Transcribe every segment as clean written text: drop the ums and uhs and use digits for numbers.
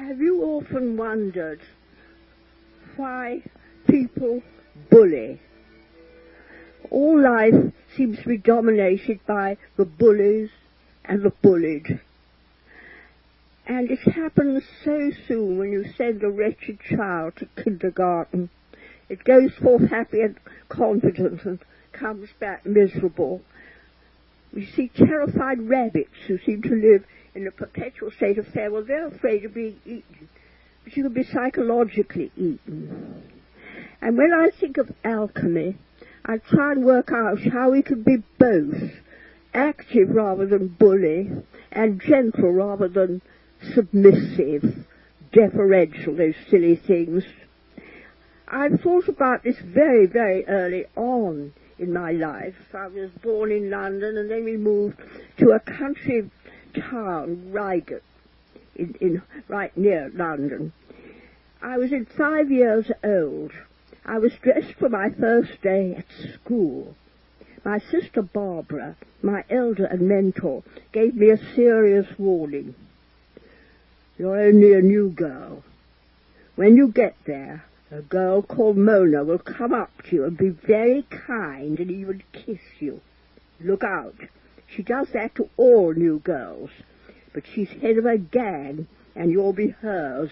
Have you often wondered why people bully? All life seems to be dominated by the bullies and the bullied. And it happens so soon when you send a wretched child to kindergarten. It goes forth happy and confident and comes back miserable. We see terrified rabbits who seem to live in a perpetual state of fear. Well, they're afraid of being eaten, but you can be psychologically eaten. And when I think of alchemy, I try and work out how we can be both active rather than bully, and gentle rather than submissive, deferential, those silly things. I've thought about this very, very early on in my life. I was born in London, and then we moved to a country town, Reigate, right near London. I was 5 years old. I was dressed for my first day at school. My sister Barbara, my elder and mentor, gave me a serious warning. You're only a new girl. When you get there, a girl called Mona will come up to you and be very kind and even kiss you. Look out. She does that to all new girls. But she's head of a gang, and you'll be hers.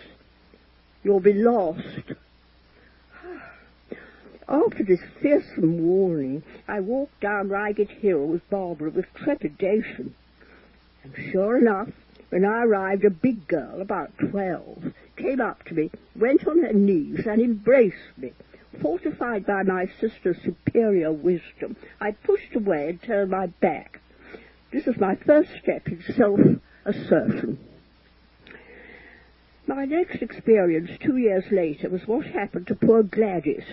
You'll be lost. After this fearsome warning, I walked down Reigate Hill with Barbara with trepidation. And sure enough, when I arrived, a big girl, about 12, came up to me, went on her knees and embraced me. Fortified by my sister's superior wisdom, I pushed away and turned my back. This was my first step in self-assertion. My next experience 2 years later was what happened to poor Gladys.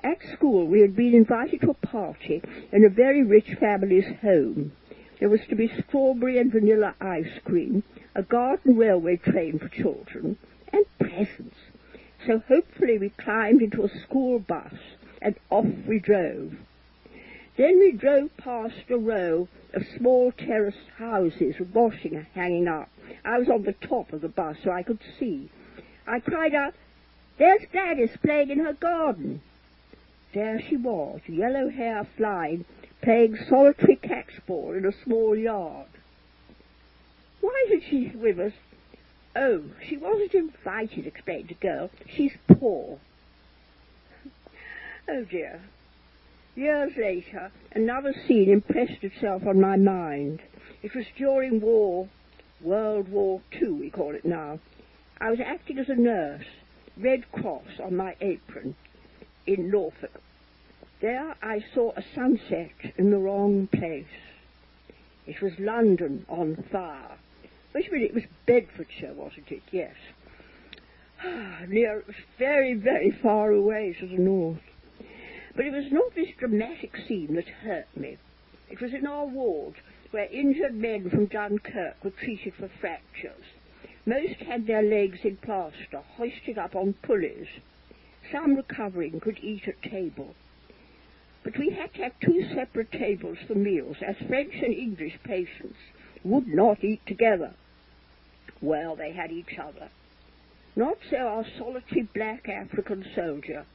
At school we had been invited to a party in a very rich family's home. There was to be strawberry and vanilla ice cream, a garden railway train for children, and presents. So hopefully we climbed into a school bus, and off we drove. Then we drove past a row of small terraced houses with washing hanging up. I was on the top of the bus so I could see. I cried out, "There's Gladys playing in her garden." There she was, yellow hair flying, playing solitary catchball in a small yard. Why did she with us? Oh, she wasn't invited, explained the girl. She's poor. Oh dear. Years later, another scene impressed itself on my mind. It was during war, World War II, we call it now. I was acting as a nurse, Red Cross on my apron, in Norfolk. There I saw a sunset in the wrong place. It was London on fire. Wait a minute, it was Bedfordshire, wasn't it? Yes. It was very, very far away to the north. But it was not this dramatic scene that hurt me. It was in our ward, where injured men from Dunkirk were treated for fractures. Most had their legs in plaster, hoisted up on pulleys. Some recovering could eat at table. But we had to have 2 separate tables for meals, as French and English patients would not eat together. Well, they had each other. Not so our solitary black African soldier.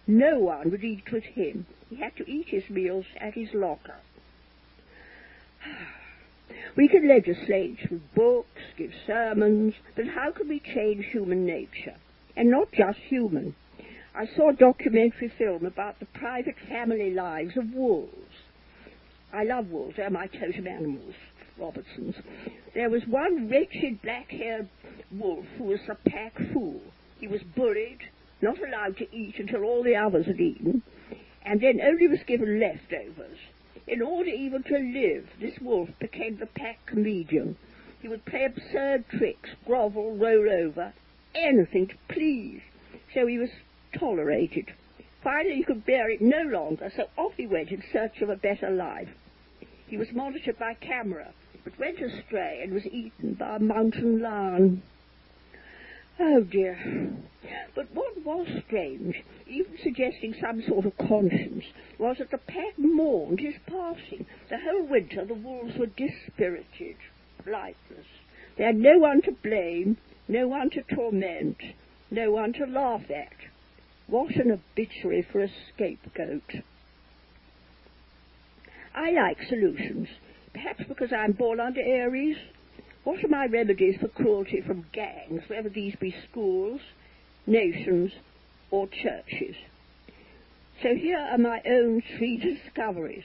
No one would eat with him. He had to eat his meals at his locker. We can legislate with books, give sermons, but how can we change human nature? And not just human. I saw a documentary film about the private family lives of wolves. I love wolves, they're my totem animals, Robertsons. There was one wretched black-haired wolf who was a pack fool. He was bullied, not allowed to eat until all the others had eaten, and then only was given leftovers. In order even to live, this wolf became the pack comedian. He would play absurd tricks, grovel, roll over, anything to please. So he was tolerated. Finally he could bear it no longer, so off he went in search of a better life. He was monitored by camera, but went astray and was eaten by a mountain lion. Oh dear. But what was strange, even suggesting some sort of conscience, was that the pack mourned his passing. The whole winter the wolves were dispirited, lifeless. They had no one to blame, no one to torment, no one to laugh at. What an obituary for a scapegoat. I like solutions, perhaps because I'm born under Aries. What are my remedies for cruelty from gangs, whether these be schools, nations, or churches? So here are my own 3 discoveries.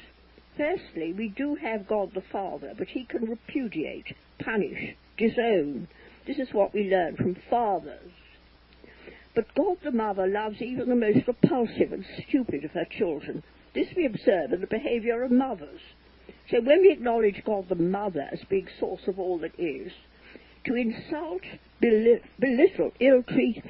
Firstly, we do have God the Father, but he can repudiate, punish, disown. This is what we learn from fathers. But God the Mother loves even the most repulsive and stupid of her children. This we observe in the behaviour of mothers. So when we acknowledge God the Mother as being source of all that is, to insult, belittle, ill-treat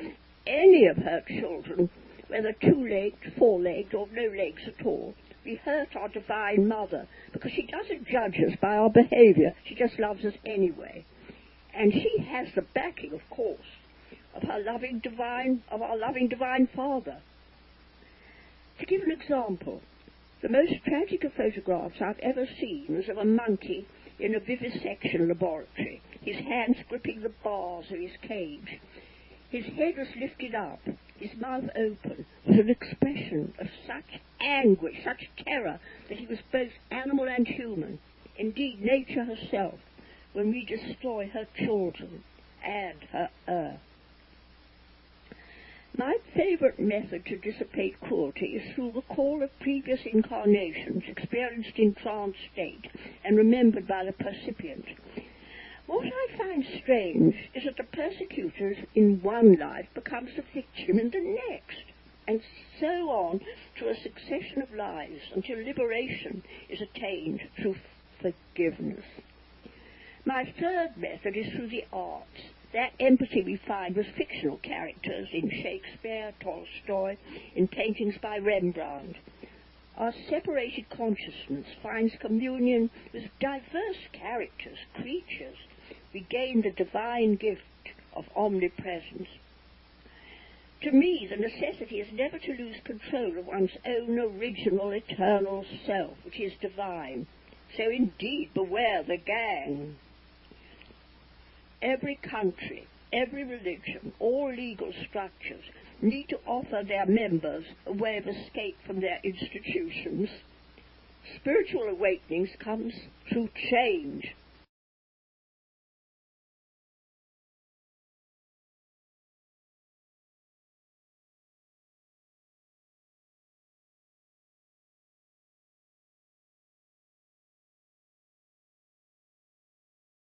any of her children, whether 2-legged, 4-legged, or no legs at all, we hurt our Divine Mother, because she doesn't judge us by our behaviour, she just loves us anyway. And she has the backing, of course, of our loving divine Father. To give an example, the most tragic of photographs I've ever seen was of a monkey in a vivisection laboratory, his hands gripping the bars of his cage. His head was lifted up, his mouth open, with an expression of such anguish, such terror, that he was both animal and human, indeed nature herself, when we destroy her children and her earth. My favourite method to dissipate cruelty is through the call of previous incarnations experienced in trance state and remembered by the percipient. What I find strange is that the persecutor in one life becomes the victim in the next, and so on to a succession of lives until liberation is attained through forgiveness. My third method is through the arts. That empathy we find with fictional characters in Shakespeare, Tolstoy, in paintings by Rembrandt. Our separated consciousness finds communion with diverse characters, creatures. We gain the divine gift of omnipresence. To me, the necessity is never to lose control of one's own original, eternal self, which is divine. So indeed, beware the gang. Every country, every religion, all legal structures need to offer their members a way of escape from their institutions. Spiritual awakenings comes through change,